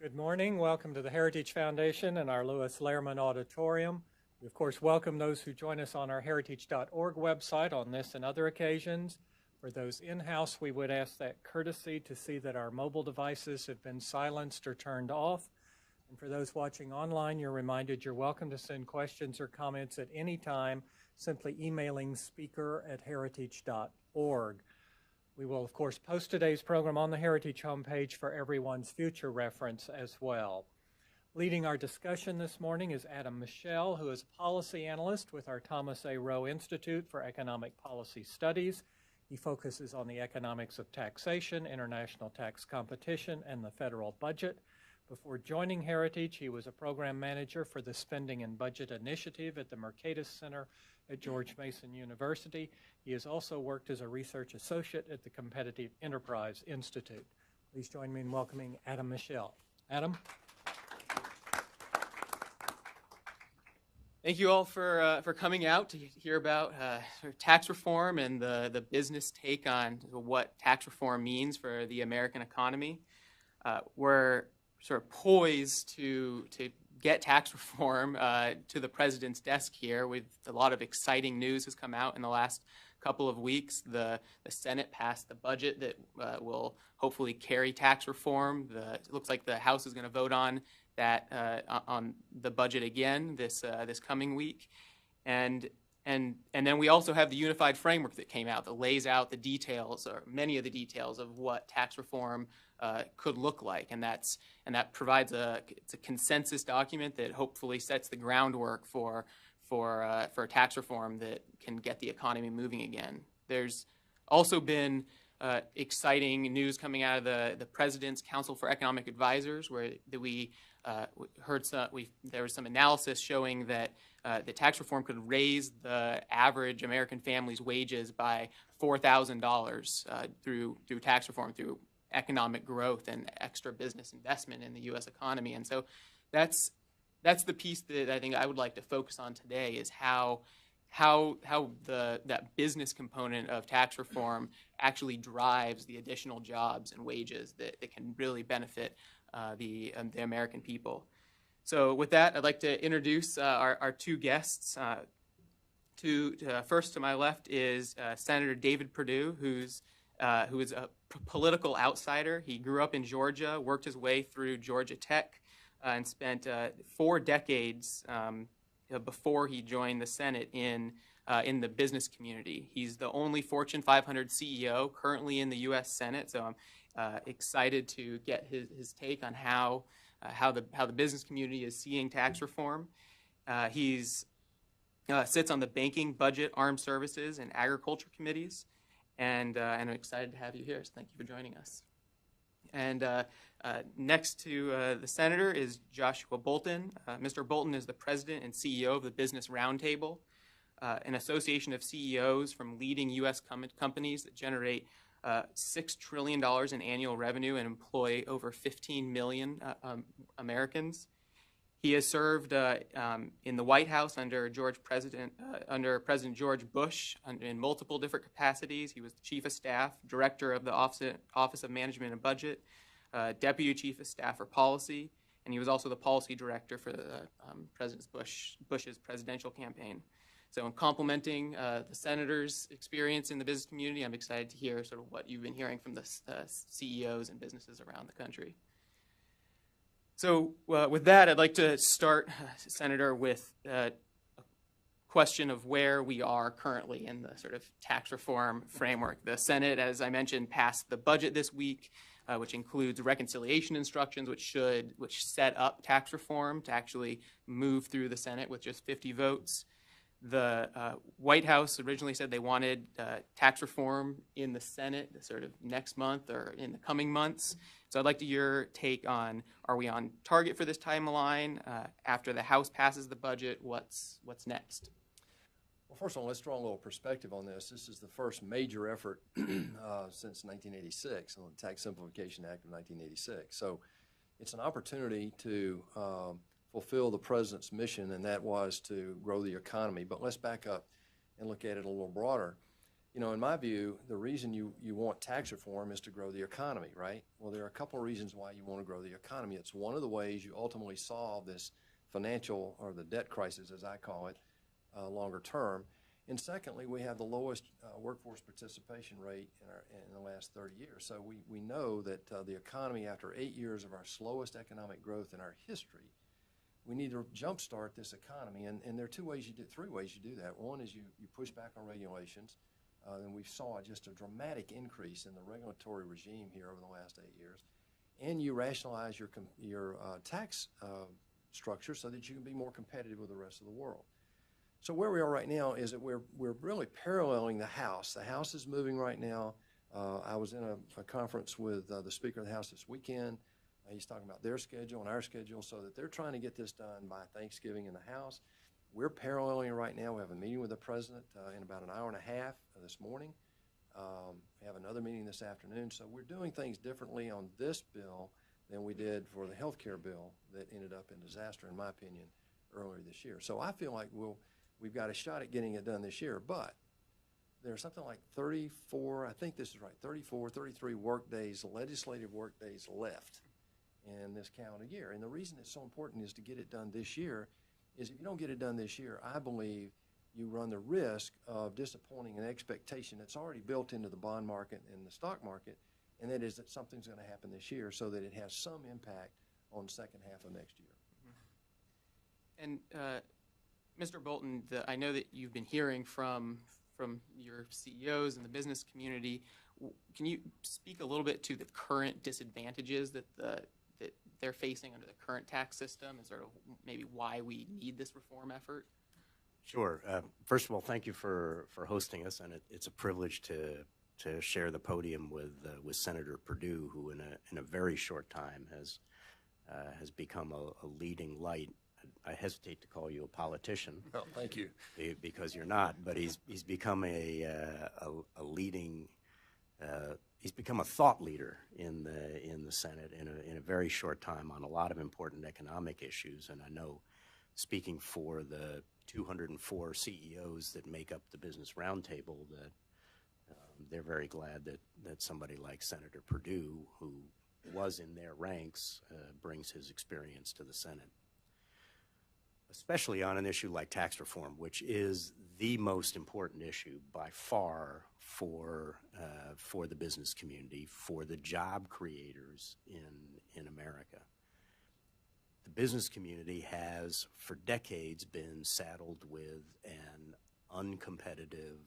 Good morning. Welcome to the Heritage Foundation and our Lewis Lehrman Auditorium. We, of course, welcome those who join us on our heritage.org website on this and other occasions. For those in-house, we would ask that courtesy to see that our mobile devices have been silenced or turned off. And for those watching online, you're reminded you're welcome to send questions or comments at any time, simply emailing speaker@heritage.org. We will, of course, post today's program on the Heritage homepage for everyone's future reference as well. Leading our discussion this morning is Adam Michel, who is a policy analyst with our Thomas A. Rowe Institute for Economic Policy Studies. He focuses on the economics of taxation, international tax competition, and the federal budget. Before joining Heritage, he was a program manager for the Spending and Budget Initiative at the Mercatus Center at George Mason University. He has also worked as a research associate at the Competitive Enterprise Institute. Please join me in welcoming Adam Michel. Adam? Thank you all for coming out to hear about tax reform and the business take on what tax reform means for the American economy. We're sort of poised to get tax reform to the president's desk here. With a lot of exciting news has come out in the last couple of weeks. The Senate passed the budget that will hopefully carry tax reform. It looks like the House is going to vote on that on the budget again this coming week, and then we also have the unified framework that came out that lays out the details, or many of the details, of what tax reform could look like, and that provides it's a consensus document that hopefully sets the groundwork for tax reform that can get the economy moving again. There's also been exciting news coming out of the President's Council for Economic Advisors, where we heard there was some analysis showing that the tax reform could raise the average American family's wages by $4,000 through tax reform, through economic growth and extra business investment in the U.S. economy. And so that's the piece that I think I would like to focus on today, is how that business component of tax reform actually drives the additional jobs and wages that can really benefit the American people. So with that, I'd like to introduce our two guests. First to my left is Senator David Perdue, who is a political outsider. He grew up in Georgia, worked his way through Georgia Tech, and spent 4 decades before he joined the Senate in the business community. He's the only Fortune 500 CEO currently in the U.S. Senate, so I'm excited to get his take on how the business community is seeing tax reform. He's sits on the Banking, Budget, Armed Services, and Agriculture committees, and I'm excited to have you here. So thank you for joining us. And next to the senator is Joshua Bolton. Mr. Bolton is the president and CEO of the Business Roundtable, an association of CEOs from leading U.S. companies that generate $6 trillion in annual revenue and employ over 15 million Americans. He has served in the White House under President George Bush in multiple different capacities. He was the Chief of Staff, Director of the Office of Management and Budget, Deputy Chief of Staff for Policy, and he was also the Policy Director for President Bush's presidential campaign. So in complementing the Senator's experience in the business community, I'm excited to hear sort of what you've been hearing from the CEOs and businesses around the country. So with that, I'd like to start, Senator, with a question of where we are currently in the sort of tax reform framework. The Senate, as I mentioned, passed the budget this week, which includes reconciliation instructions, which set up tax reform to actually move through the Senate with just 50 votes. The White House originally said they wanted tax reform in the Senate sort of next month or in the coming months. So I'd like to hear your take on, are we on target for this timeline? After the House passes the budget, what's next? Well, first of all, let's draw a little perspective on this. This is the first major effort since 1986, on the Tax Simplification Act of 1986. So it's an opportunity to fulfill the president's mission, and that was to grow the economy. But let's back up and look at it a little broader. You know, in my view, the reason you want tax reform is to grow the economy, right? Well, there are a couple of reasons why you want to grow the economy. It's one of the ways you ultimately solve this financial, or the debt crisis, as I call it, longer term. And secondly, we have the lowest workforce participation rate in the last 30 years. So we know that the economy, after 8 years of our slowest economic growth in our history, we need to jumpstart this economy. And there are three ways you do that. One is you push back on regulations. And we saw just a dramatic increase in the regulatory regime here over the last 8 years. And you rationalize your tax structure so that you can be more competitive with the rest of the world. So where we are right now is that we're really paralleling the House. The House is moving right now. I was in a conference with the Speaker of the House this weekend. He's talking about their schedule and our schedule, so that they're trying to get this done by Thanksgiving in the House. We're paralleling right now. We have a meeting with the President in about an hour and a half this morning. We have another meeting this afternoon. So we're doing things differently on this bill than we did for the health care bill that ended up in disaster, in my opinion, earlier this year. So I feel like we've got a shot at getting it done this year, but there's something like 34, I think this is right, 33 legislative work days left in this calendar year. And the reason it's so important is to get it done this year is if you don't get it done this year, I believe you run the risk of disappointing an expectation that's already built into the bond market and the stock market, and that is that something's going to happen this year so that it has some impact on the second half of next year. And Mr. Bolton, I know that you've been hearing from your CEOs and the business community. Can you speak a little bit to the current disadvantages that they're facing under the current tax system, and sort of maybe why we need this reform effort? Sure. First of all, thank you for hosting us, and it's a privilege to share the podium with Senator Perdue, who in a very short time has become a leading light. I hesitate to call you a politician. Oh, thank you. Because you're not, but he's become a leading. He's become a thought leader in the Senate in a very short time on a lot of important economic issues. And I know, speaking for the 204 CEOs that make up the Business Roundtable, that they're very glad that somebody like Senator Perdue, who was in their ranks, brings his experience to the Senate, especially on an issue like tax reform, which is the most important issue by far for the business community, for the job creators in America. The business community has, for decades, been saddled with an uncompetitive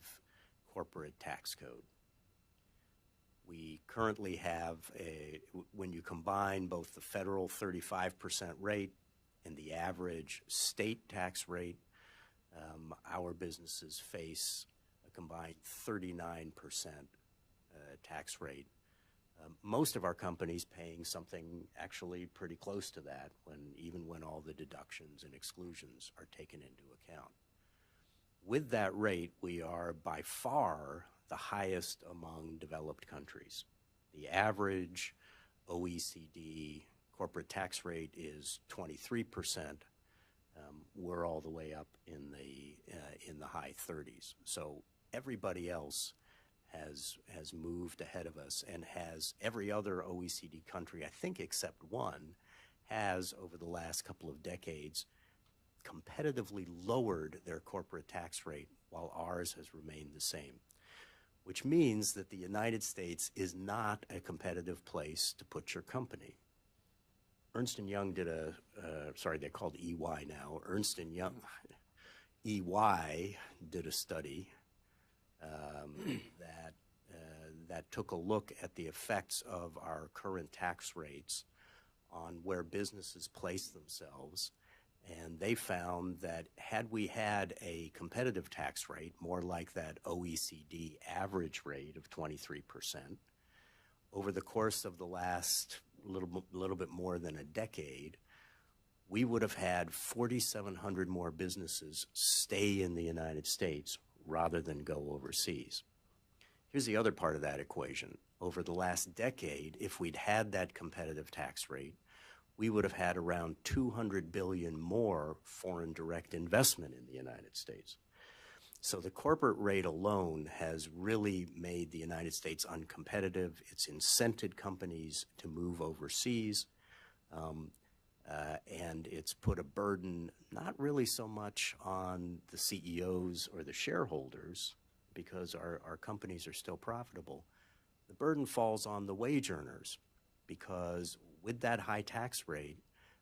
corporate tax code. We currently have when you combine both the federal 35% rate and the average state tax rate, our businesses face a combined 39% tax rate. Most of our companies paying something actually pretty close to that, even when all the deductions and exclusions are taken into account. With that rate, we are by far the highest among developed countries. The average OECD corporate tax rate is 23%. We're all the way up in the high 30s. So everybody else has moved ahead of us, and has every other OECD country, I think except one, has over the last couple of decades competitively lowered their corporate tax rate while ours has remained the same, which means that the United States is not a competitive place to put your company. Ernst & Young did they're called EY now. Ernst & Young, EY did a study that took a look at the effects of our current tax rates on where businesses place themselves. And they found that had we had a competitive tax rate, more like that OECD average rate of 23%, over the course of the last little bit more than a decade, we would have had 4,700 more businesses stay in the United States rather than go overseas. Here's the other part of that equation. Over the last decade, if we'd had that competitive tax rate, we would have had around 200 billion more foreign direct investment in the United States. So the corporate rate alone has really made the United States uncompetitive. It's incented companies to move overseas, and it's put a burden not really so much on the CEOs or the shareholders, because our companies are still profitable. The burden falls on the wage earners, because with that high tax rate,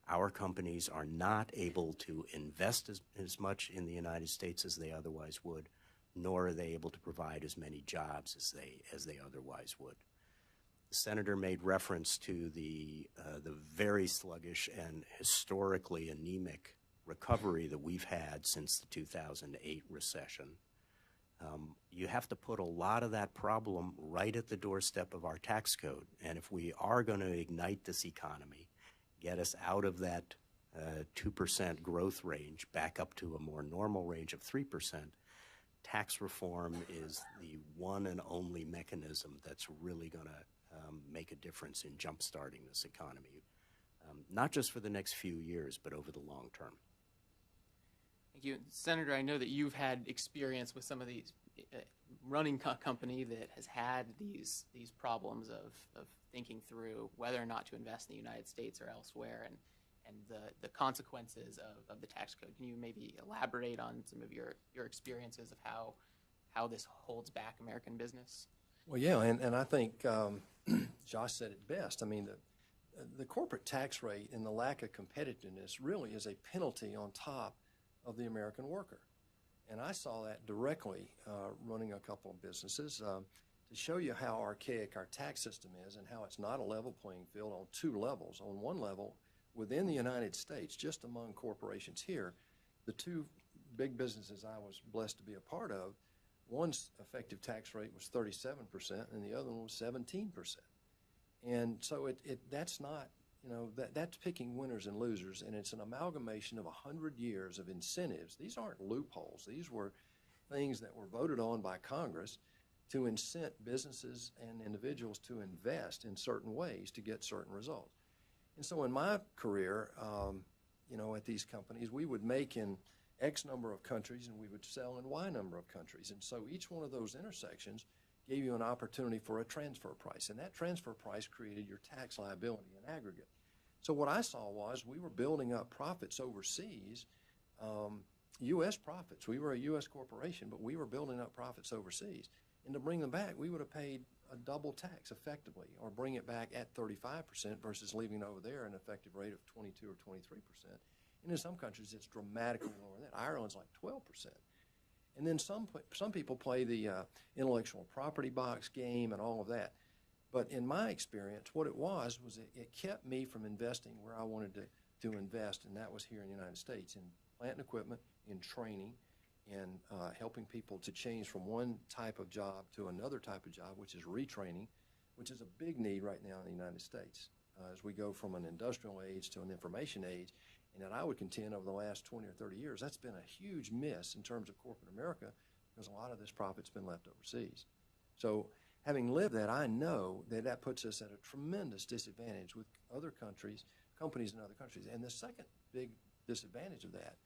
our companies are not able to invest as much in the United States as they otherwise would, nor are they able to provide as many jobs as they otherwise would. The senator made reference to the very sluggish and historically anemic recovery that we've had since the 2008 recession. You have to put a lot of that problem right at the doorstep of our tax code. And if we are going to ignite this economy, get us out of that 2% growth range back up to a more normal range of 3%, tax reform is the one and only mechanism that's really going to make a difference in jump-starting this economy, not just for the next few years, but over the long term. Thank you. Senator, I know that you've had experience with some of these running company that has had these problems of thinking through whether or not to invest in the United States or elsewhere, and the consequences of the tax code. Can you maybe elaborate on some of your experiences of how this holds back American business? Well, yeah, and I think Josh said it best. I mean, the corporate tax rate and the lack of competitiveness really is a penalty on top of the American worker. And I saw that directly running a couple of businesses to show you how archaic our tax system is and how it's not a level playing field on two levels. On one level, within the United States, just among corporations here, the two big businesses I was blessed to be a part of, one's effective tax rate was 37% and the other one was 17%. And so that's not, that's picking winners and losers, and it's an amalgamation of 100 years of incentives. These aren't loopholes. These were things that were voted on by Congress to incent businesses and individuals to invest in certain ways to get certain results. And so in my career, at these companies, we would make in X number of countries and we would sell in Y number of countries. And so each one of those intersections gave you an opportunity for a transfer price. And that transfer price created your tax liability in aggregate. So what I saw was we were building up profits overseas, U.S. profits. We were a U.S. corporation, but we were building up profits overseas. And to bring them back, we would have paid a double tax effectively, or bring it back at 35% versus leaving over there an effective rate of 22 or 23%. And in some countries, it's dramatically lower than that. Ireland's like 12%. And then some people play the intellectual property box game and all of that. But in my experience, what it was it kept me from investing where I wanted to invest, and that was here in the United States, in plant and equipment, in training, in helping people to change from one type of job to another type of job, which is retraining, which is a big need right now in the United States as we go from an industrial age to an information age. And that I would contend over the last 20 or 30 years, that's been a huge miss in terms of corporate America, because a lot of this profit's been left overseas. So having lived that, I know that puts us at a tremendous disadvantage with other companies in other countries. And the second big disadvantage of that,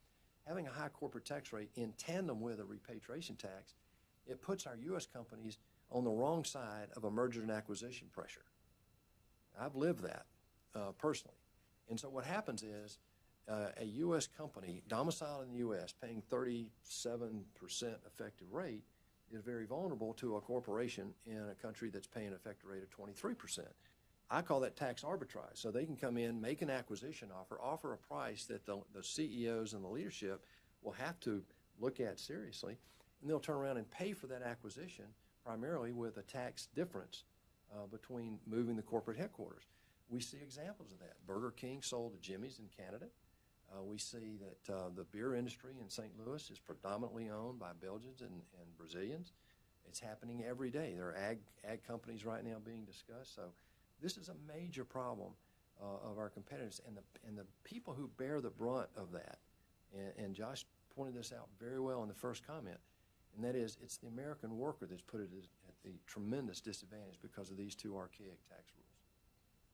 having a high corporate tax rate in tandem with a repatriation tax, it puts our U.S. companies on the wrong side of a merger and acquisition pressure. I've lived that personally. And so what happens is, a U.S. company domiciled in the U.S. paying 37% effective rate is very vulnerable to a corporation in a country that's paying an effective rate of 23%. I call that tax arbitrage. So they can come in, make an acquisition offer a price that the CEOs and the leadership will have to look at seriously, and they'll turn around and pay for that acquisition primarily with a tax difference between moving the corporate headquarters. We see examples of that. Burger King sold to Jimmy's in Canada. We see that the beer industry in St. Louis is predominantly owned by Belgians and Brazilians. It's happening every day. There are ag companies right now being discussed. So this is a major problem of our competitors, and the people who bear the brunt of that, and Josh pointed this out very well in the first comment, and that is it's the American worker that's put it at the tremendous disadvantage because of these two archaic tax rules.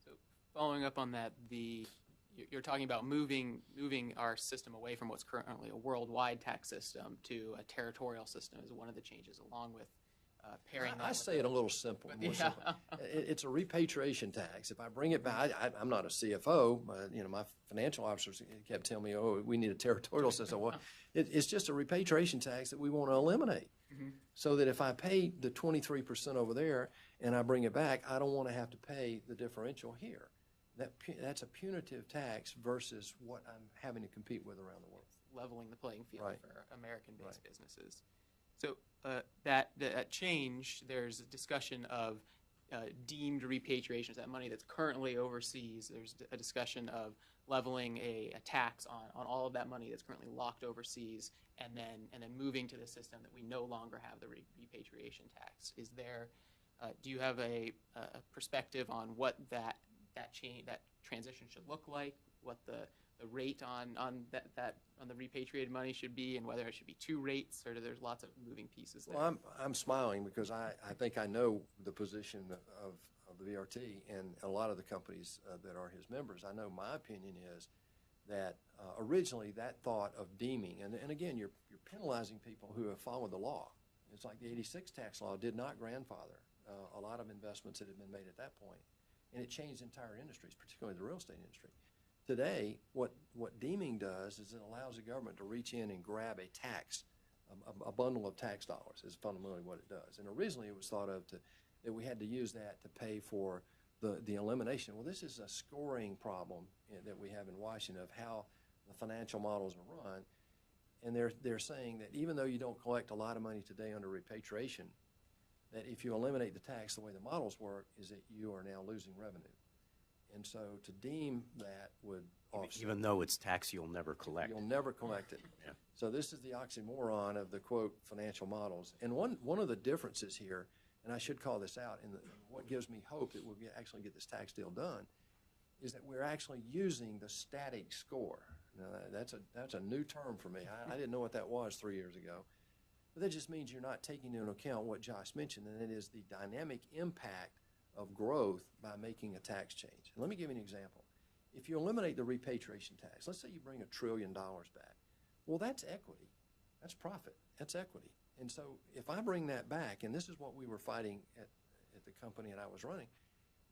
So following up on that, the You're talking about moving our system away from what's currently a worldwide tax system to a territorial system is one of the changes, along with pairing that. I say it a little simple. More Yeah. simple. It's a repatriation tax. If I bring it back, I'm not a CFO, but my financial officers kept telling me, "Oh, we need a territorial system." Well, it's just a repatriation tax that we want to eliminate, so that if I pay the 23% over there and I bring it back, I don't want to have to pay the differential here. That's a punitive tax versus what I'm having to compete with around the world. Leveling the playing field Right. for American-based businesses. So that change, there's a discussion of deemed repatriations, that money that's currently overseas. There's a discussion of leveling a tax on all of that money that's currently locked overseas, and then moving to the system that we no longer have the repatriation tax. Is there? Do you have a perspective on what that transition should look like? What the rate on the repatriated money should be, and whether it should be two rates, or there's lots of moving pieces there? Well, I'm smiling because I think I know the position of the VRT and a lot of the companies that are his members. I know my opinion is that originally that thought of deeming, and again, you're penalizing people who have followed the law. It's like the '86 tax law did not grandfather a lot of investments that had been made at that point, and it changed entire industries, particularly the real estate industry. Today, what deeming does is it allows the government to reach in and grab a tax, a bundle of tax dollars is fundamentally what it does. And originally it was thought of that we had to use that to pay for the elimination. Well, this is a scoring problem that we have in Washington of how the financial models are run. And they're saying that even though you don't collect a lot of money today under repatriation, that if you eliminate the tax, the way the models work is that you are now losing revenue. And so to deem that would offset. Even though it's tax you'll never collect. You'll never collect it. Yeah. So this is the oxymoron of the, quote, financial models. And one of the differences here, and I should call this out, and what gives me hope that we'll actually get this tax deal done, is that we're actually using the static score. Now, that's a new term for me. I didn't know what that was 3 years ago. But that just means you're not taking into account what Josh mentioned, and it is the dynamic impact of growth by making a tax change. And let me give you an example. If you eliminate the repatriation tax, let's say you bring $1 trillion back. Well, that's equity. That's profit. That's equity. And so if I bring that back, and this is what we were fighting at the company that I was running,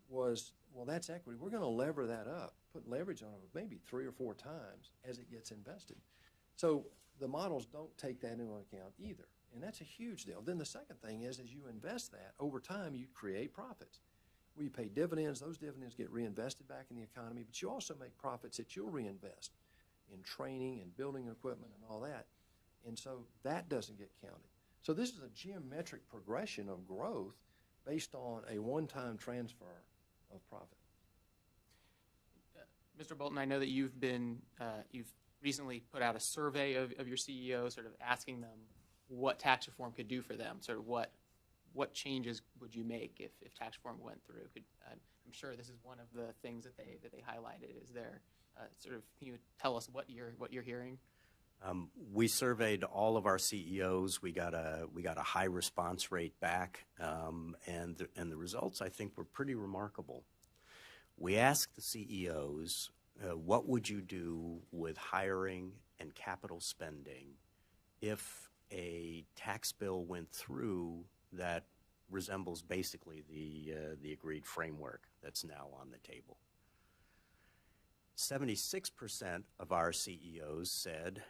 was, well, that's equity. We're going to lever that up, put leverage on it maybe 3 or 4 times as it gets invested. So the models don't take that into account either. And that's a huge deal. Then the second thing is, as you invest that, over time you create profits. Where you pay dividends, those dividends get reinvested back in the economy, but you also make profits that you'll reinvest in training and building equipment and all that. And so that doesn't get counted. So this is a geometric progression of growth based on a one-time transfer of profit. Mr. Bolton, I know that you've recently put out a survey of your CEOs, sort of asking them what tax reform could do for them, sort of what changes would you make if tax reform went through? I'm sure this is one of the things that they highlighted. Is there can you tell us what you're hearing? We surveyed all of our CEOs. We got a high response rate back, and the results I think were pretty remarkable. We asked the CEOs, what would you do with hiring and capital spending if a tax bill went through that resembles basically the agreed framework that's now on the table? 76% of our CEOs said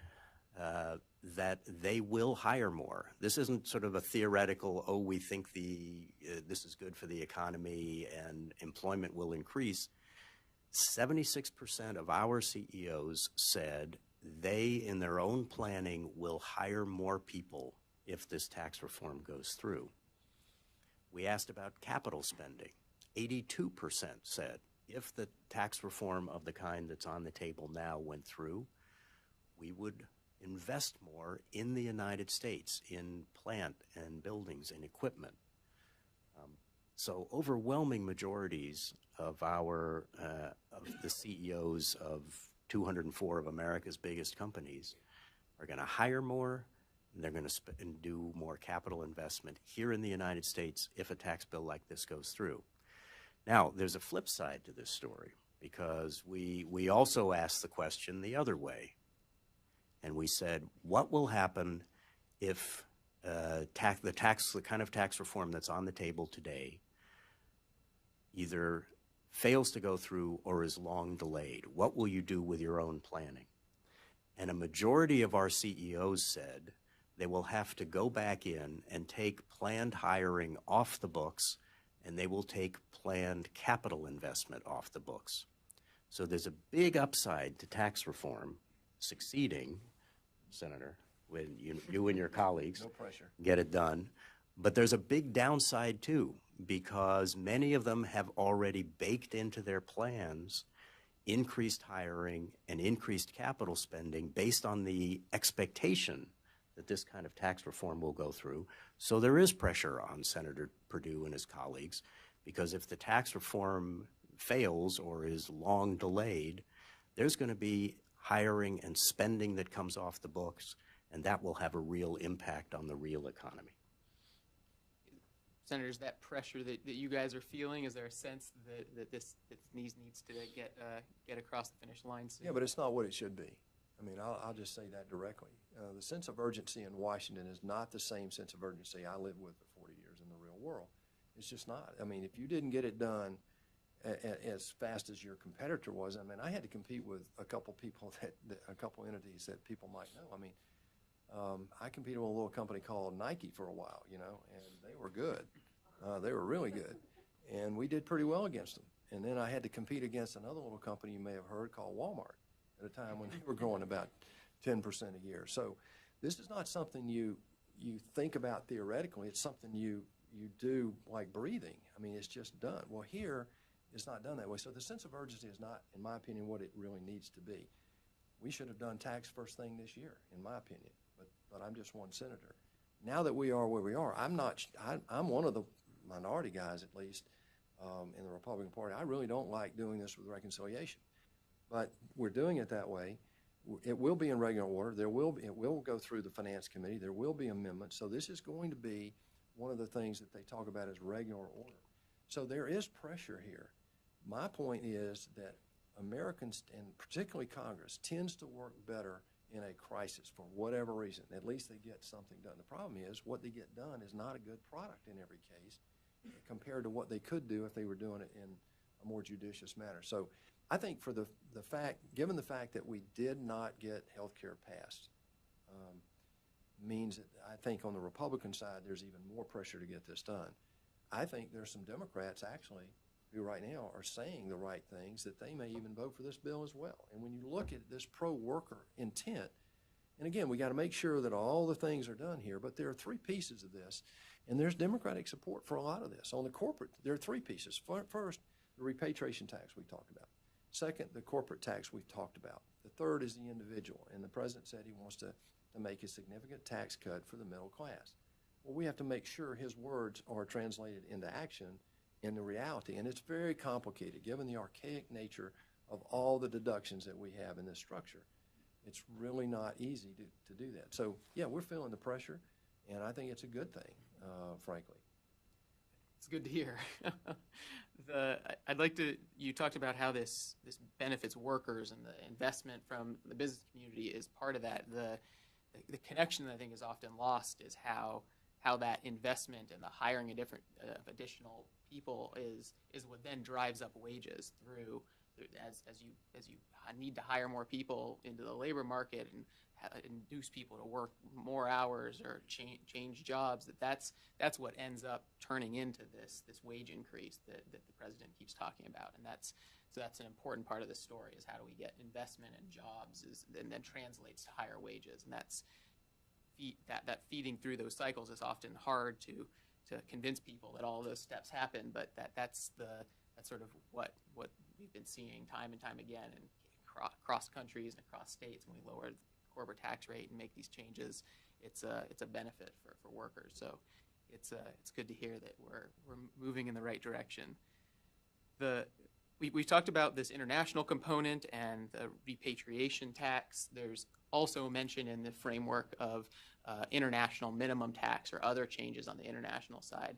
that they will hire more. This isn't sort of a theoretical, oh, we think this is good for the economy and employment will increase. 76% of our CEOs said they, in their own planning, will hire more people if this tax reform goes through. We asked about capital spending. 82% said if the tax reform of the kind that's on the table now went through, we would invest more in the United States, in plant and buildings and equipment. So overwhelming majorities of of the CEOs of 204 of America's biggest companies are going to hire more, and they're going to do more capital investment here in the United States if a tax bill like this goes through. Now, there's a flip side to this story. because we also asked the question the other way. And we said, what will happen if the kind of tax reform that's on the table today either fails to go through or is long delayed? What will you do with your own planning? And a majority of our CEOs said they will have to go back in and take planned hiring off the books, and they will take planned capital investment off the books. So there's a big upside to tax reform succeeding, Senator, when you and your colleagues No pressure. get it done. But there's a big downside too, because many of them have already baked into their plans increased hiring and increased capital spending based on the expectation that this kind of tax reform will go through. So there is pressure on Senator Perdue and his colleagues, because if the tax reform fails or is long delayed, there's going to be hiring and spending that comes off the books, and that will have a real impact on the real economy. Senators, that pressure that you guys are feeling, is there a sense that this needs to get across the finish line soon? Yeah, but it's not what it should be. I mean, I'll just say that directly. The sense of urgency in Washington is not the same sense of urgency I lived with for 40 years in the real world. It's just not. I mean, if you didn't get it done as fast as your competitor was, I mean, I had to compete with a couple people a couple entities that people might know. I mean, I competed with a little company called Nike for a while, and they were good. They were really good. And we did pretty well against them. And then I had to compete against another little company you may have heard called Walmart at a time when they were growing about 10% a year. So this is not something you think about theoretically. It's something you do like breathing. I mean, it's just done. Well, here, it's not done that way. So the sense of urgency is not, in my opinion, what it really needs to be. We should have done tax first thing this year, in my opinion. But I'm just one senator. Now that we are where we are, I'm one of the minority guys, at least, in the Republican Party. I really don't like doing this with reconciliation. But we're doing it that way. It will be in regular order. It will go through the Finance Committee. There will be amendments. So this is going to be one of the things that they talk about as regular order. So there is pressure here. My point is that Americans, and particularly Congress, tends to work better in a crisis for whatever reason. At least they get something done. The problem is what they get done is not a good product in every case compared to what they could do if they were doing it in a more judicious manner. So I think for given the fact that we did not get health care passed, means that I think on the Republican side there's even more pressure to get this done. I think there's some Democrats actually who right now are saying the right things, that they may even vote for this bill as well. And when you look at this pro-worker intent, and again, we got to make sure that all the things are done here, but there are three pieces of this, and there's Democratic support for a lot of this. On the corporate, there are three pieces. First, the repatriation tax we talked about. Second, the corporate tax we've talked about. The third is the individual, and the president said he wants to make a significant tax cut for the middle class. Well, we have to make sure his words are translated into action in the reality, and it's very complicated given the archaic nature of all the deductions that we have in this structure. It's really not easy to do that. So, yeah, we're feeling the pressure, and I think it's a good thing, frankly. It's good to hear. You talked about how this benefits workers, and the investment from the business community is part of that. The connection that I think is often lost is how that investment and the hiring of additional people is what then drives up wages through as you need to hire more people into the labor market and induce people to work more hours or change jobs. That's what ends up turning into this wage increase that the president keeps talking about, and that's an important part of the story, is how do we get investment and jobs and then translates to higher wages, and that feeding through those cycles is often hard to convince people that all of those steps happen, but that's sort of what we've been seeing time and time again, and across countries and across states. When we lower the corporate tax rate and make these changes, it's a benefit for workers. So it's good to hear that we're moving in the right direction. We've talked about this international component and the repatriation tax. There's also mention in the framework of international minimum tax or other changes on the international side.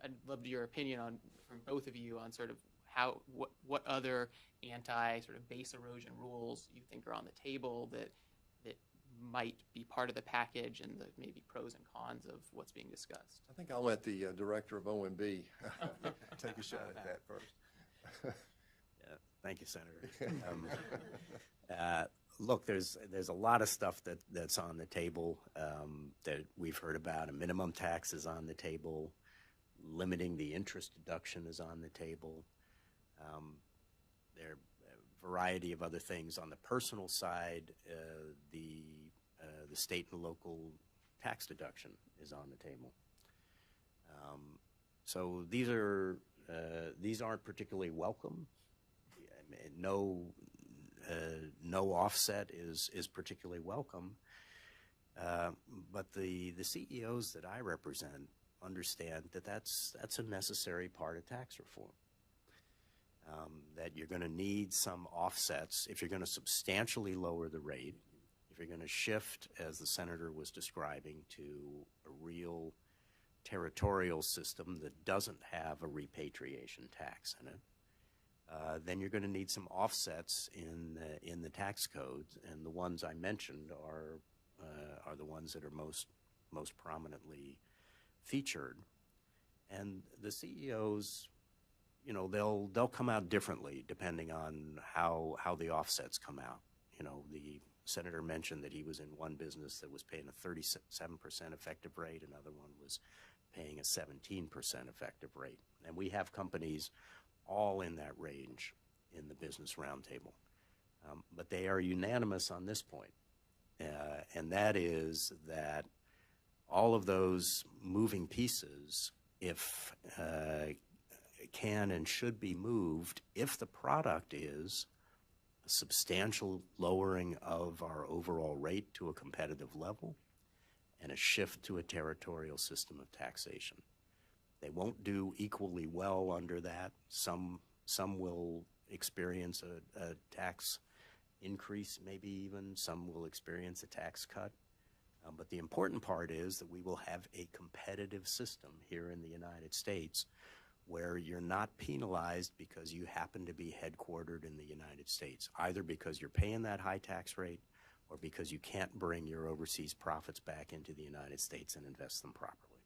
I'd love your opinion from both of you on sort of what other anti sort of base erosion rules you think are on the table that might be part of the package, and the maybe pros and cons of what's being discussed. I think I'll let the director of OMB take a shot at that first. Yeah, thank you, Senator. Look, there's a lot of stuff that's on the table that we've heard about. A minimum tax is on the table. Limiting the interest deduction is on the table. There are a variety of other things. On the personal side, the state and local tax deduction is on the table. So these aren't particularly welcome. No offset is particularly welcome. But the CEOs that I represent understand that that's a necessary part of tax reform. That you're going to need some offsets if you're going to substantially lower the rate, if you're going to shift, as the senator was describing, to a real territorial system that doesn't have a repatriation tax in it. Then you're going to need some offsets in the tax code, and the ones I mentioned are the ones that are most prominently featured. And the CEOs, you know, they'll come out differently depending on how the offsets come out. You know, the senator mentioned that he was in one business that was paying a 37% effective rate, another one was paying a 17% effective rate. And we have companies all in that range in the Business Roundtable. But they are unanimous on this point, and that is that all of those moving pieces, if can and should be moved, if the product is a substantial lowering of our overall rate to a competitive level and a shift to a territorial system of taxation. They won't do equally well under that. Some will experience a tax increase, maybe even some will experience a tax cut. But the important part is that we will have a competitive system here in the United States where you're not penalized because you happen to be headquartered in the United States, either because you're paying that high tax rate or because you can't bring your overseas profits back into the United States and invest them properly.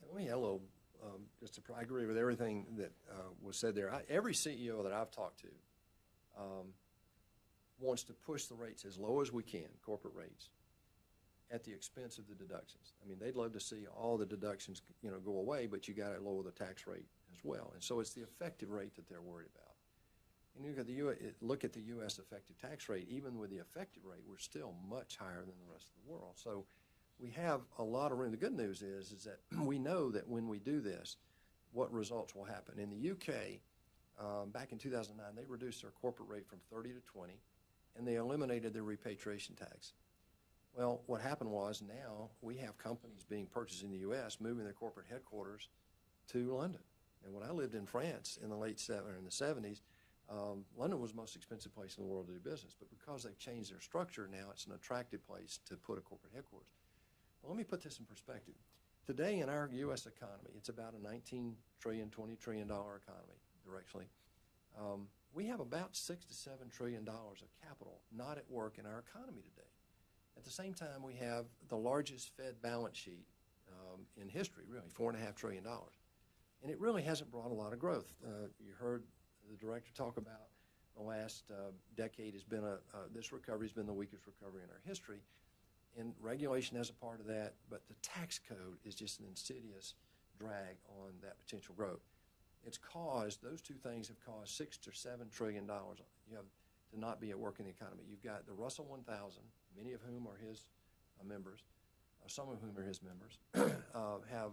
Let me add a little, I agree with everything that was said there. Every CEO that I've talked to wants to push the rates as low as we can, corporate rates, at the expense of the deductions. I mean, they'd love to see all the deductions, go away, but you got to lower the tax rate as well. And so it's the effective rate that they're worried about. And look at the U.S. effective tax rate. Even with the effective rate, we're still much higher than the rest of the world. So we have a lot of room. The good news is that we know that when we do this, what results will happen. In the UK, back in 2009, they reduced their corporate rate from 30 to 20, and they eliminated their repatriation tax. Well, what happened was now we have companies being purchased in the U.S. moving their corporate headquarters to London. And when I lived in France in the late 70s, London was the most expensive place in the world to do business. But because they've changed their structure, now it's an attractive place to put a corporate headquarters. Well, let me put this in perspective. Today in our U.S. economy, it's about a $19 trillion, $20 trillion economy directionally. We have about $6 to $7 trillion of capital not at work in our economy today. At the same time, we have the largest Fed balance sheet in history, really, $4.5 trillion. And it really hasn't brought a lot of growth. You heard the director talk about the last decade has been this recovery has been the weakest recovery in our history. And regulation has a part of that, but the tax code is just an insidious drag on that potential growth. Those two things have caused $6 to $7 trillion to not be at work in the economy. You've got the Russell 1000, many of whom are his members, some of whom are his members, have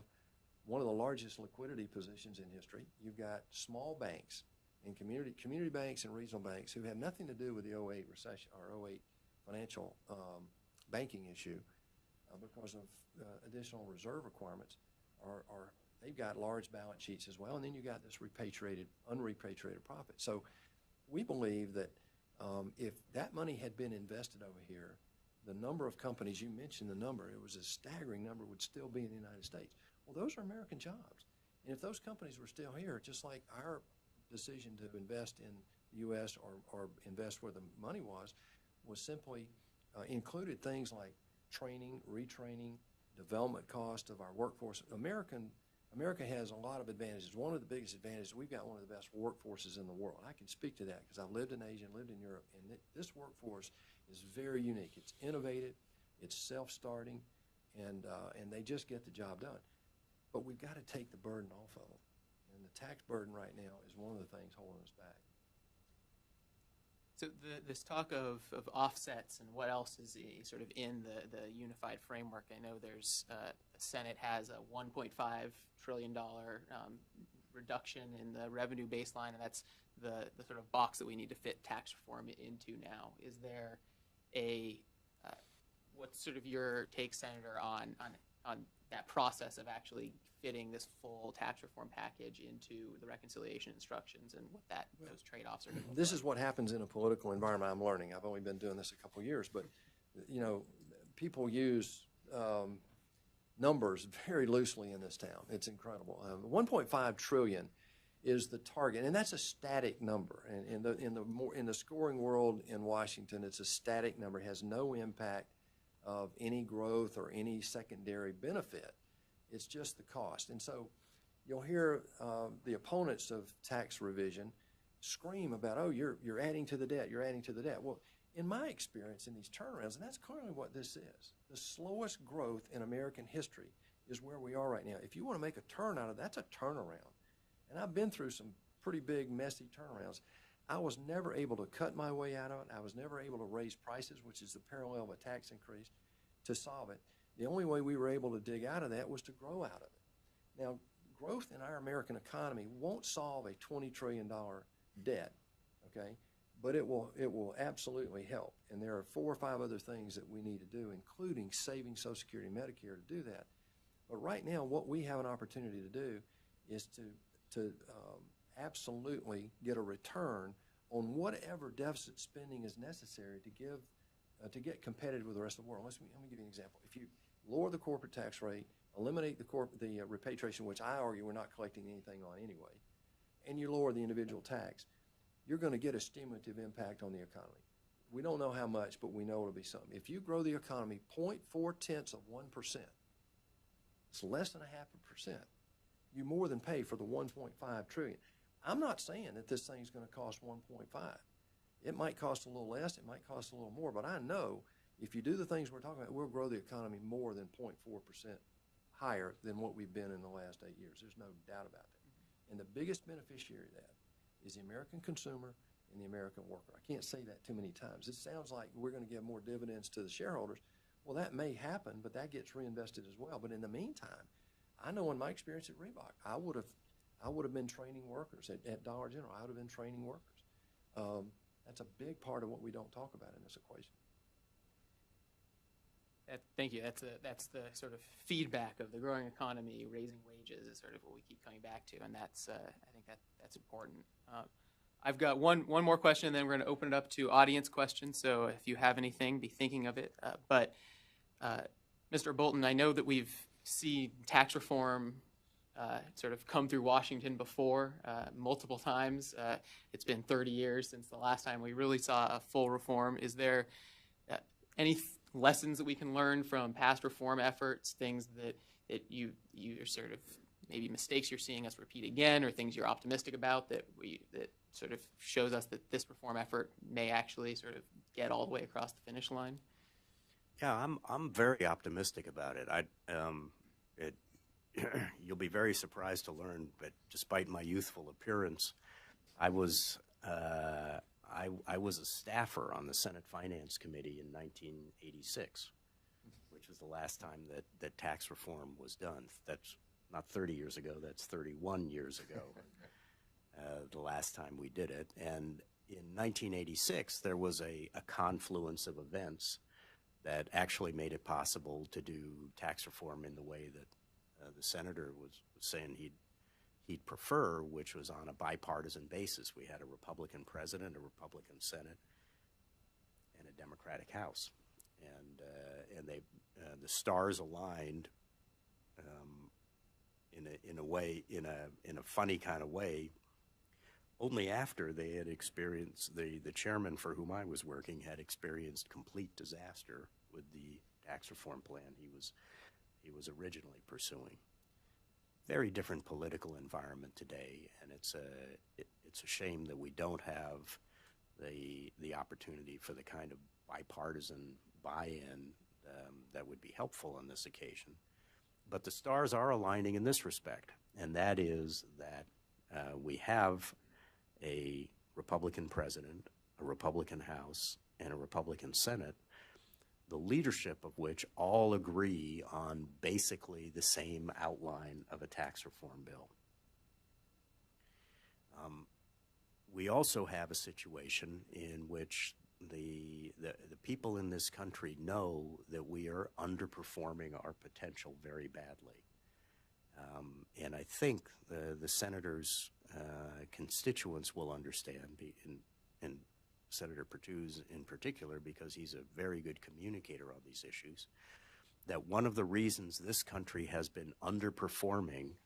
one of the largest liquidity positions in history. You've got small banks and community banks and regional banks who have nothing to do with the 08 recession or 08 financial banking issue because of additional reserve requirements. They've got large balance sheets as well, and then you got this unrepatriated profit. So we believe that if that money had been invested over here, the number of companies, you mentioned the number, it was a staggering number, would still be in the United States. Well, those are American jobs. And if those companies were still here, just like our decision to invest in the U.S. or invest where the money was simply included things like training, retraining, development cost of our workforce. America has a lot of advantages. One of the biggest advantages, we've got one of the best workforces in the world. I can speak to that because I've lived in Asia and lived in Europe, and this workforce is very unique. It's innovative, it's self-starting, and they just get the job done. But we've got to take the burden off of them. And the tax burden right now is one of the things holding us back. So this talk of offsets and what else is sort of in the unified framework. I know there's the Senate has a $1.5 trillion reduction in the revenue baseline, and that's the sort of box that we need to fit tax reform into now. Is there what's sort of your take, Senator, on that process of actually fitting this full tax reform package into the reconciliation instructions and what those trade-offs are going to look This like? is what happens in a political environment. I'm learning. I've only been doing this a couple of years, but people use numbers very loosely in this town. It's incredible. 1.5 trillion is the target, and that's a static number. And in the scoring world in Washington, it's a static number. It has no impact of any growth or any secondary benefit. It's just the cost. And so you'll hear the opponents of tax revision scream about, oh, you're adding to the debt, you're adding to the debt. Well, in my experience in these turnarounds, and that's clearly what this is, the slowest growth in American history is where we are right now. If you want to make a turn out of that, that's a turnaround. And I've been through some pretty big, messy turnarounds. I was never able to cut my way out of it. I was never able to raise prices, which is the parallel of a tax increase, to solve it. The only way we were able to dig out of that was to grow out of it. Now, growth in our American economy won't solve a $20 trillion debt, okay? But it will absolutely help. And there are 4 or 5 other things that we need to do, including saving Social Security and Medicare to do that. But right now, what we have an opportunity to do is to absolutely get a return on whatever deficit spending is necessary to get competitive with the rest of the world. Let me give you an example. If you lower the corporate tax rate, eliminate the repatriation, which I argue we're not collecting anything on anyway, and you lower the individual tax, you're going to get a stimulative impact on the economy. We don't know how much, but we know it'll be something. If you grow the economy 0.4 of 1%, it's less than 0.5%. You more than pay for the 1.5 trillion. I'm not saying that this thing's going to cost 1.5. It might cost a little less, it might cost a little more, but I know if you do the things we're talking about, we'll grow the economy more than 0.4% higher than what we've been in the last 8 years. There's no doubt about that. And the biggest beneficiary of that is the American consumer and the American worker. I can't say that too many times. It sounds like we're going to give more dividends to the shareholders. Well, that may happen, but that gets reinvested as well. But in the meantime, I know in my experience at Reebok, I would have been training workers at Dollar General. I would have been training workers. That's a big part of what we don't talk about in this equation. Thank you. That's the sort of feedback of the growing economy, raising wages is sort of what we keep coming back to, and that's I think that's important. I've got one more question, and then we're going to open it up to audience questions. So if you have anything, be thinking of it. But Mr. Bolton, I know that we've seen tax reform sort of come through Washington before multiple times. It's been 30 years since the last time we really saw a full reform. Is there any lessons that we can learn from past reform efforts, things that you're sort of maybe mistakes you're seeing us repeat again, or things you're optimistic about that sort of shows us that this reform effort may actually sort of get all the way across the finish line? Yeah, I'm very optimistic about it. You'll be very surprised to learn that despite my youthful appearance, I was a staffer on the Senate Finance Committee in 1986, which was the last time that tax reform was done. That's not 30 years ago, that's 31 years ago, the last time we did it. And in 1986, there was a confluence of events that actually made it possible to do tax reform in the way that the senator was saying he'd prefer, which was on a bipartisan basis. We had a Republican president, a Republican Senate, and a Democratic House, and the stars aligned in a funny kind of way only after they had experienced, the chairman for whom I was working had experienced complete disaster with the tax reform plan he was originally pursuing. Very different political environment today, and it's a shame that we don't have the opportunity for the kind of bipartisan buy-in that would be helpful on this occasion. But the stars are aligning in this respect, and that is that we have a Republican president, a Republican House, and a Republican Senate, the leadership of which all agree on basically the same outline of a tax reform bill. We also have a situation in which the people in this country know that we are underperforming our potential very badly. And I think the senators' constituents will understand, and Senator Perdue's in particular, because he's a very good communicator on these issues, that one of the reasons this country has been underperforming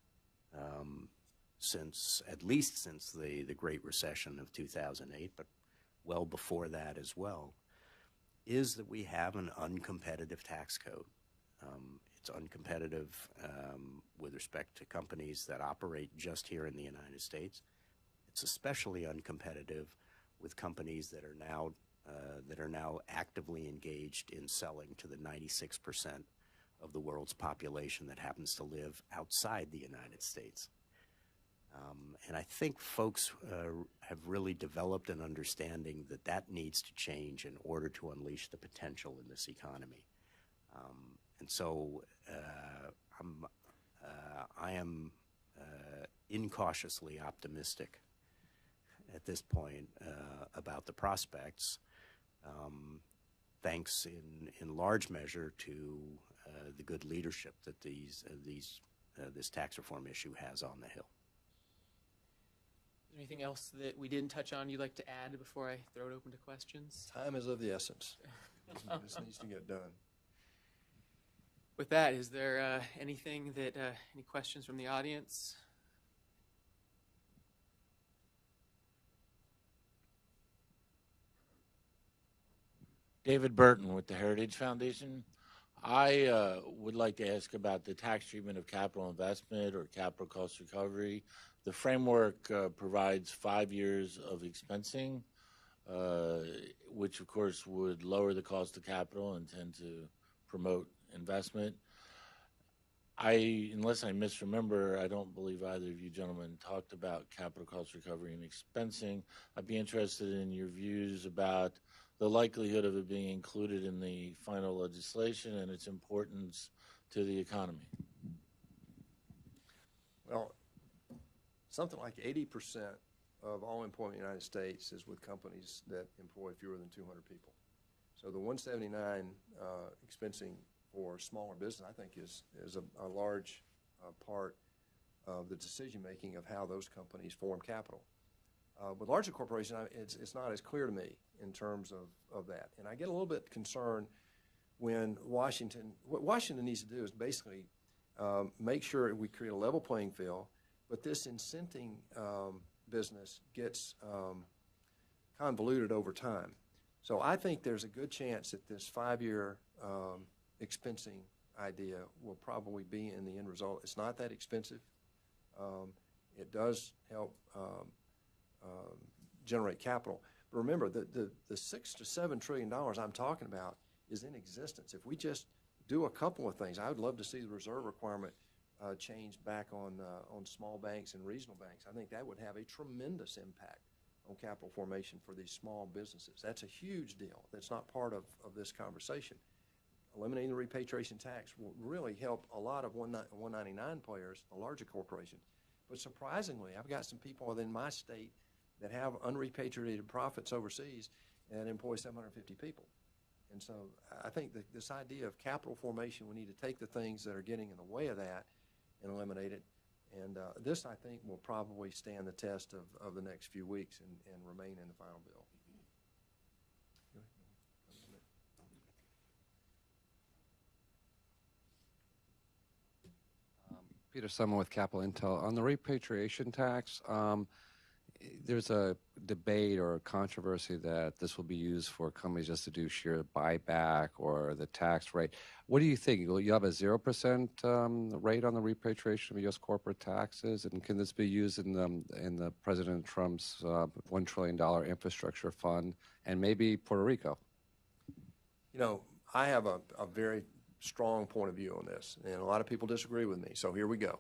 at least since the Great Recession of 2008, but well before that as well, is that we have an uncompetitive tax code. It's uncompetitive with respect to companies that operate just here in the United States. It's especially uncompetitive with companies that are now actively engaged in selling to the 96% of the world's population that happens to live outside the United States. And I think folks have really developed an understanding that that needs to change in order to unleash the potential in this economy. And so I am incautiously optimistic at this point about the prospects, thanks in large measure to the good leadership that this tax reform issue has on the Hill. Is there anything else that we didn't touch on you'd like to add before I throw it open to questions? Time is of the essence. This needs to get done. With that, is there any questions from the audience? David Burton with the Heritage Foundation. I would like to ask about the tax treatment of capital investment or capital cost recovery. The framework provides 5 years of expensing, which of course would lower the cost of capital and tend to promote investment. Unless I misremember, I don't believe either of you gentlemen talked about capital cost recovery and expensing. I'd be interested in your views about the likelihood of it being included in the final legislation and its importance to the economy. Well, something like 80% of all employment in the United States is with companies that employ fewer than 200 people. So the 179 expensing for smaller business, I think, is a large part of the decision-making of how those companies form capital. With larger corporations, it's not as clear to me in terms of that. And I get a little bit concerned when what Washington needs to do is basically make sure we create a level playing field, but this incenting business gets convoluted over time. So I think there's a good chance that this 5-year expensing idea will probably be in the end result. It's not that expensive. It does help generate capital. But remember, the $6 to $7 trillion I'm talking about is in existence. If we just do a couple of things, I would love to see the reserve requirement changed back on small banks and regional banks. I think that would have a tremendous impact on capital formation for these small businesses. That's a huge deal. That's not part of this conversation. Eliminating the repatriation tax will really help a lot of 199 players, the larger corporations. But surprisingly, I've got some people within my state that have unrepatriated profits overseas and employ 750 people. And so I think that this idea of capital formation, we need to take the things that are getting in the way of that and eliminate it. And this, I think, will probably stand the test of the next few weeks and remain in the final bill. Peter Summer with Capital Intel. On the repatriation tax, there's a debate or a controversy that this will be used for companies just to do sheer buyback or the tax rate. What do you think? Will you have a 0% rate on the repatriation of U.S. corporate taxes? And can this be used in the President Trump's $1 trillion infrastructure fund and maybe Puerto Rico? You know, I have a very strong point of view on this, and a lot of people disagree with me, so here we go.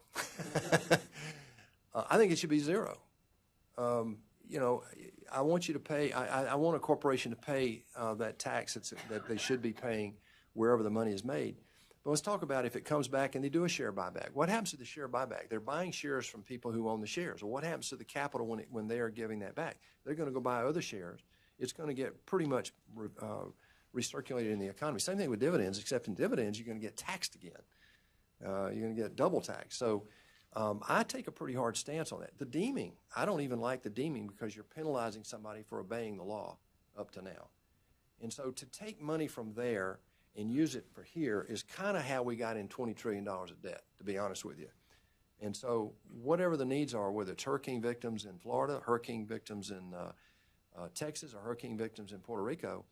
I think it should be zero. You know, I want you to pay, I want a corporation to pay that tax that they should be paying wherever the money is made. But let's talk about if it comes back and they do a share buyback. What happens to the share buyback? They're buying shares from people who own the shares. Well, what happens to the capital when they are giving that back? They're going to go buy other shares. It's going to get pretty much recirculated in the economy. Same thing with dividends, except in dividends, you're going to get taxed again. You're going to get double tax. So I take a pretty hard stance on that. The deeming, I don't even like the deeming because you're penalizing somebody for obeying the law up to now. And so to take money from there and use it for here is kind of how we got in $20 trillion of debt, to be honest with you. And so whatever the needs are, whether it's hurricane victims in Florida, hurricane victims in Texas, or hurricane victims in Puerto Rico,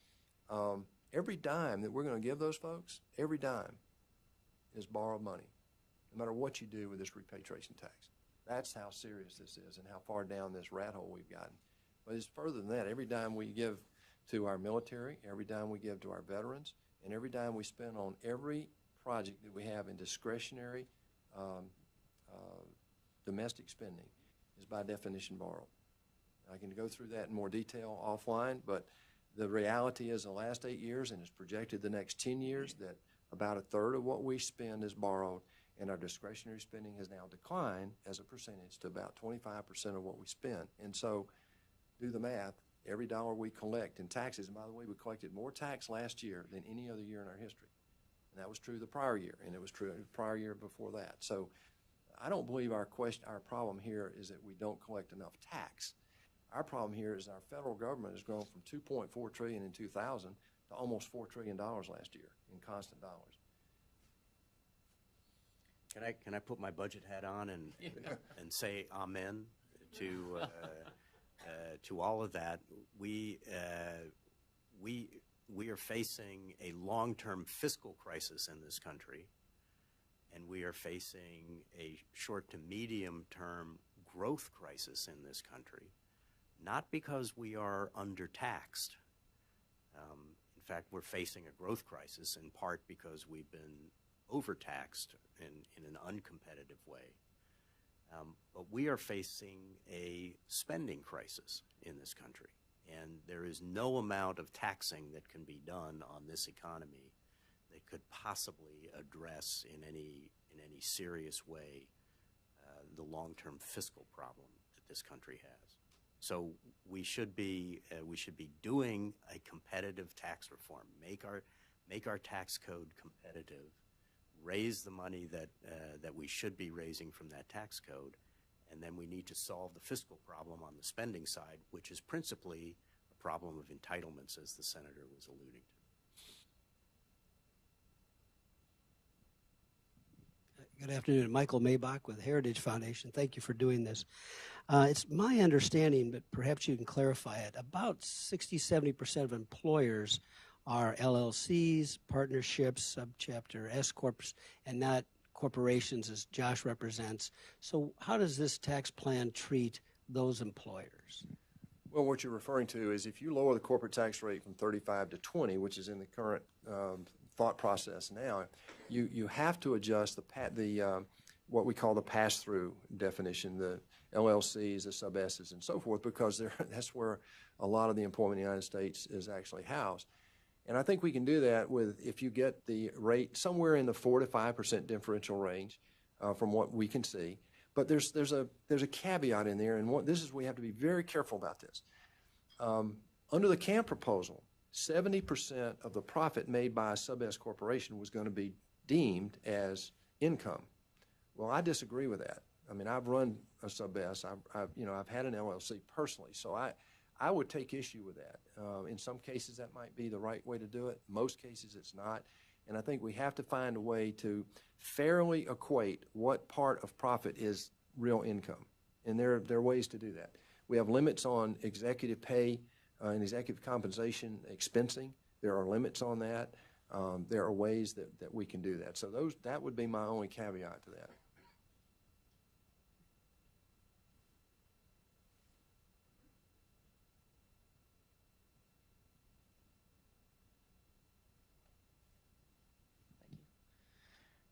every dime that we're going to give those folks, every dime is borrowed money, no matter what you do with this repatriation tax. That's how serious this is and how far down this rat hole we've gotten. But it's further than that. Every dime we give to our military, every dime we give to our veterans, and every dime we spend on every project that we have in discretionary domestic spending is by definition borrowed. I can go through that in more detail offline, but the reality is the last 8 years, and it's projected the next 10 years, that about a third of what we spend is borrowed, and our discretionary spending has now declined as a percentage to about 25% of what we spend. And so do the math. Every dollar we collect in taxes, and by the way, we collected more tax last year than any other year in our history. And that was true the prior year, and it was true the prior year before that. So I don't believe our problem here is that we don't collect enough tax. Our problem here is our federal government has grown from $2.4 trillion in 2000 to almost $4 trillion last year in constant dollars. Can I put my budget hat on and say amen to all of that? We are facing a long-term fiscal crisis in this country, and we are facing a short to medium-term growth crisis in this country. Not because we are undertaxed. In fact, we're facing a growth crisis in part because we've been overtaxed in an uncompetitive way. But we are facing a spending crisis in this country. And there is no amount of taxing that can be done on this economy that could possibly address in any serious way the long-term fiscal problem that this country has. So we should be doing a competitive tax reform, make our tax code competitive, raise the money that we should be raising from that tax code, and then we need to solve the fiscal problem on the spending side, which is principally a problem of entitlements, as the senator was alluding to. Good afternoon. Michael Maybach with Heritage Foundation. Thank you for doing this. It's my understanding, but perhaps you can clarify it, about 60-70% of employers are LLCs, partnerships, subchapter S corps, and not corporations as Josh represents. So how does this tax plan treat those employers? Well, what you're referring to is if you lower the corporate tax rate from 35 to 20, which is in the current thought process now, you have to adjust the what we call the pass-through definition, the LLCs, the sub-S's, and so forth, because that's where a lot of the employment in the United States is actually housed. And I think we can do that if you get the rate somewhere in the 4 to 5% differential range from what we can see. But there's a caveat in there, and we have to be very careful about this. Under the Camp proposal, 70% of the profit made by a sub-S corporation was going to be deemed as income. Well, I disagree with that. I mean, I've run a sub-S. I've had an LLC personally, so I would take issue with that. In some cases, that might be the right way to do it. Most cases, it's not. And I think we have to find a way to fairly equate what part of profit is real income. And there are ways to do that. We have limits on executive pay and executive compensation expensing. There are limits on that. There are ways that we can do that. So that would be my only caveat to that.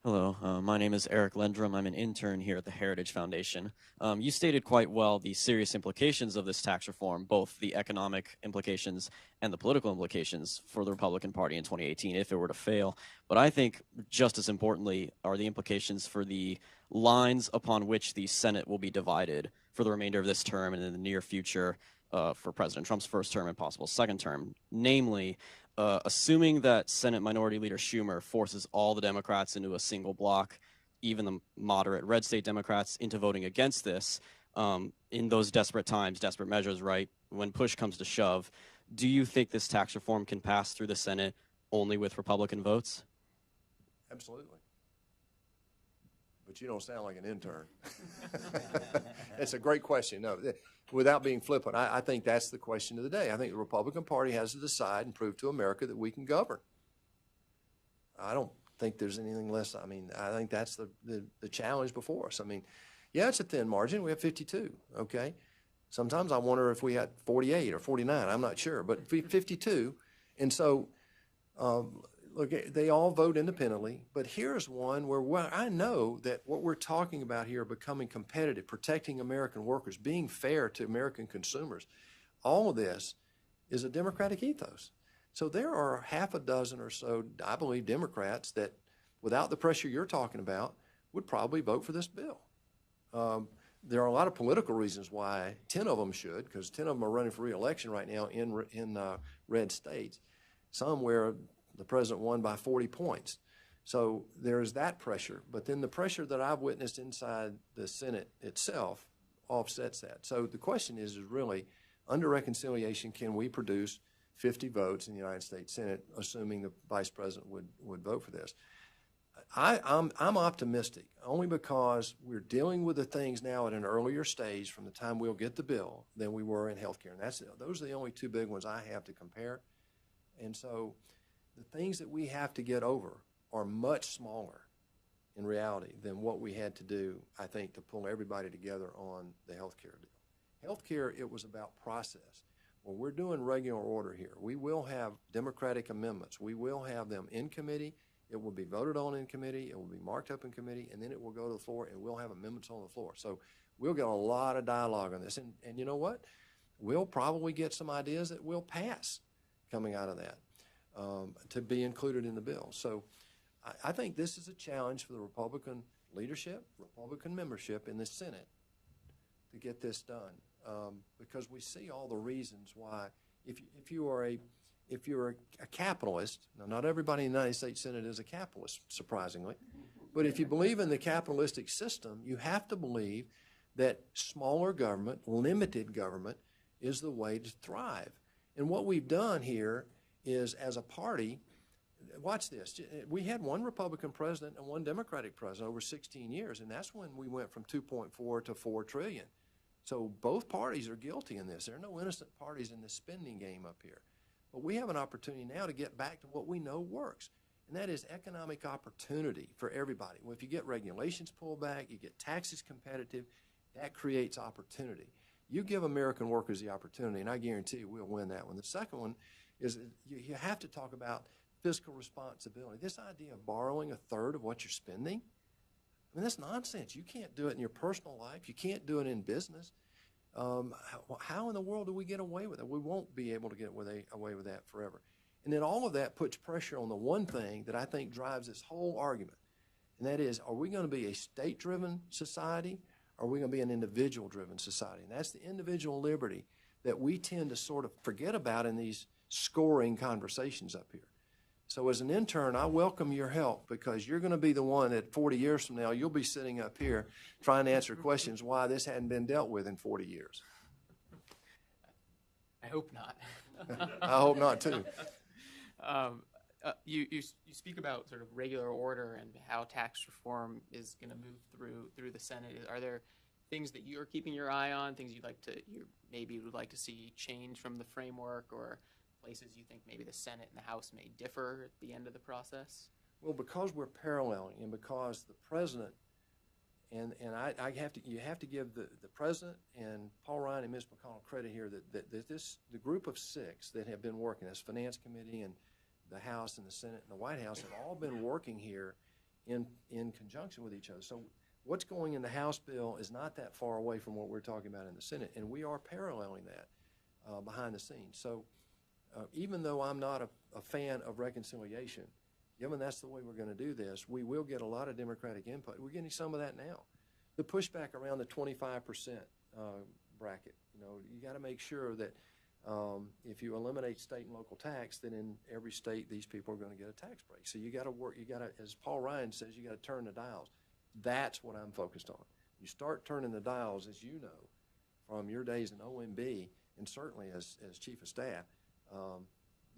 Hello, my name is Eric Lendrum. I'm an intern here at the Heritage Foundation. You stated quite well the serious implications of this tax reform, both the economic implications and the political implications for the Republican Party in 2018 if it were to fail. But I think just as importantly are the implications for the lines upon which the Senate will be divided for the remainder of this term and in the near future for President Trump's first term and possible second term. Namely, assuming that Senate Minority Leader Schumer forces all the Democrats into a single block, even the moderate red state Democrats, into voting against this in those desperate times, desperate measures, right, when push comes to shove, do you think this tax reform can pass through the Senate only with Republican votes? Absolutely. But you don't sound like an intern. It's a great question. No, without being flippant, I think that's the question of the day. I think the Republican Party has to decide and prove to America that we can govern. I don't think there's anything less. I mean, I think that's the challenge before us. I mean, yeah, it's a thin margin. We have 52, okay? Sometimes I wonder if we had 48 or 49. I'm not sure, but 52. And so, look, they all vote independently, but here's one where I know that what we're talking about here, becoming competitive, protecting American workers, being fair to American consumers, all of this is a Democratic ethos. So there are half a dozen or so, I believe, Democrats that, without the pressure you're talking about, would probably vote for this bill. There are a lot of political reasons why 10 of them should, because 10 of them are running for re-election right now in red states, some where the president won by 40 points. So there's that pressure. But then the pressure that I've witnessed inside the Senate itself offsets that. So the question is really, under reconciliation, can we produce 50 votes in the United States Senate, assuming the vice president would vote for this? I'm optimistic, only because we're dealing with the things now at an earlier stage from the time we'll get the bill than we were in healthcare. And those are the only two big ones I have to compare. And so the things that we have to get over are much smaller in reality than what we had to do, I think, to pull everybody together on the healthcare deal. Healthcare, it was about process. Well, we're doing regular order here. We will have Democratic amendments. We will have them in committee. It will be voted on in committee. It will be marked up in committee, and then it will go to the floor, and we'll have amendments on the floor. So we'll get a lot of dialogue on this. And you know what? We'll probably get some ideas that will pass coming out of that. To be included in the bill. So I think this is a challenge for the Republican leadership, Republican membership in the Senate to get this done, because we see all the reasons why. If you're a capitalist, now not everybody in the United States Senate is a capitalist, surprisingly, but if you believe in the capitalistic system, you have to believe that smaller government, limited government, is the way to thrive. And what we've done here is, as a party, watch this, we had one Republican president and one Democratic president over 16 years, and that's when we went from 2.4 to 4 trillion. So both parties are guilty in this. There are no innocent parties in this spending game up here. But we have an opportunity now to get back to what we know works, and that is economic opportunity for everybody. Well, if you get regulations pulled back, you get taxes competitive, that creates opportunity. You give American workers the opportunity, and I guarantee you we'll win that one. The second one is you have to talk about fiscal responsibility. This idea of borrowing a third of what you're spending, I mean, that's nonsense. You can't do it in your personal life. You can't do it in business. How in the world do we get away with it? We won't be able to get away with that forever. And then all of that puts pressure on the one thing that I think drives this whole argument, and that is, are we going to be a state-driven society, or are we going to be an individual-driven society? And that's the individual liberty that we tend to sort of forget about in these scoring conversations up here. So as an intern, I welcome your help, because you're going to be the one that 40 years from now, you'll be sitting up here trying to answer questions why this hadn't been dealt with in 40 years. I hope not. I hope not, too. You speak about sort of regular order and how tax reform is going to move through the Senate. Are there things that you're keeping your eye on, things you maybe would like to see change from the framework, or places you think maybe the Senate and the House may differ at the end of the process? Well, because we're paralleling, and because the president, and you have to give the president and Paul Ryan and Ms. McConnell credit here that the group of 6 that have been working, as Finance Committee and the House and the Senate and the White House, have all been working here in conjunction with each other. So what's going in the House bill is not that far away from what we're talking about in the Senate, and we are paralleling that behind the scenes. So even though I'm not a fan of reconciliation, given that's the way we're going to do this, we will get a lot of Democratic input. We're getting some of that now. The pushback around the 25% bracket, you got to make sure that if you eliminate state and local tax, then in every state these people are going to get a tax break. So you got to work. You got to, as Paul Ryan says, you got to turn the dials. That's what I'm focused on. You start turning the dials, as you know, from your days in OMB, and certainly as Chief of Staff,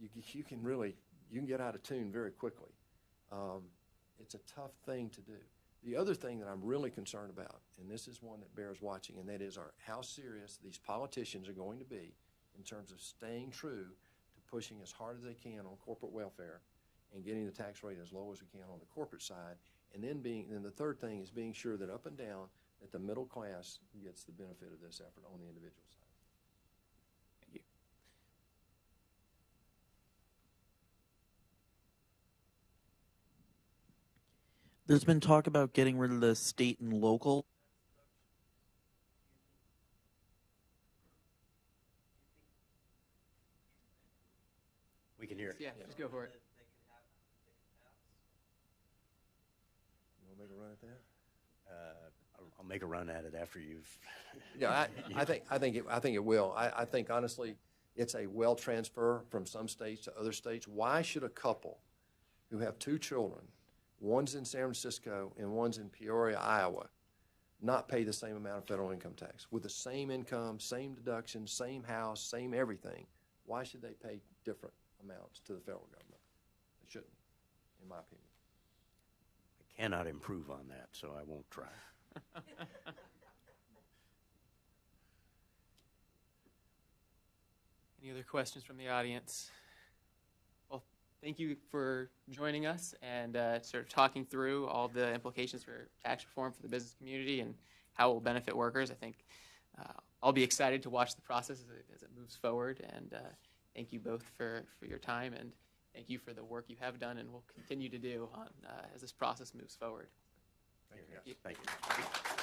you can get out of tune very quickly. It's a tough thing to do. The other thing that I'm really concerned about, and this is one that bears watching, and that is how serious these politicians are going to be in terms of staying true to pushing as hard as they can on corporate welfare and getting the tax rate as low as we can on the corporate side. And then the third thing is being sure that up and down that the middle class gets the benefit of this effort on the individual side. Thank you. There's been talk about getting rid of the state and local. We can hear it. Yeah, just go for it. You want to make a run at that? I'll make a run at it after you've. Yeah, I think it will. I think honestly, it's a well transfer from some states to other states. Why should a couple who have 2 children, one's in San Francisco and one's in Peoria, Iowa, not pay the same amount of federal income tax with the same income, same deductions, same house, same everything? Why should they pay different amounts to the federal government? They shouldn't, in my opinion. I cannot improve on that, so I won't try. Any other questions from the audience? Well, thank you for joining us and sort of talking through all the implications for tax reform for the business community and how it will benefit workers. I think I'll be excited to watch the process as it moves forward. And thank you both for your time, and thank you for the work you have done and will continue to do on, as this process moves forward. Thank you. Thank you.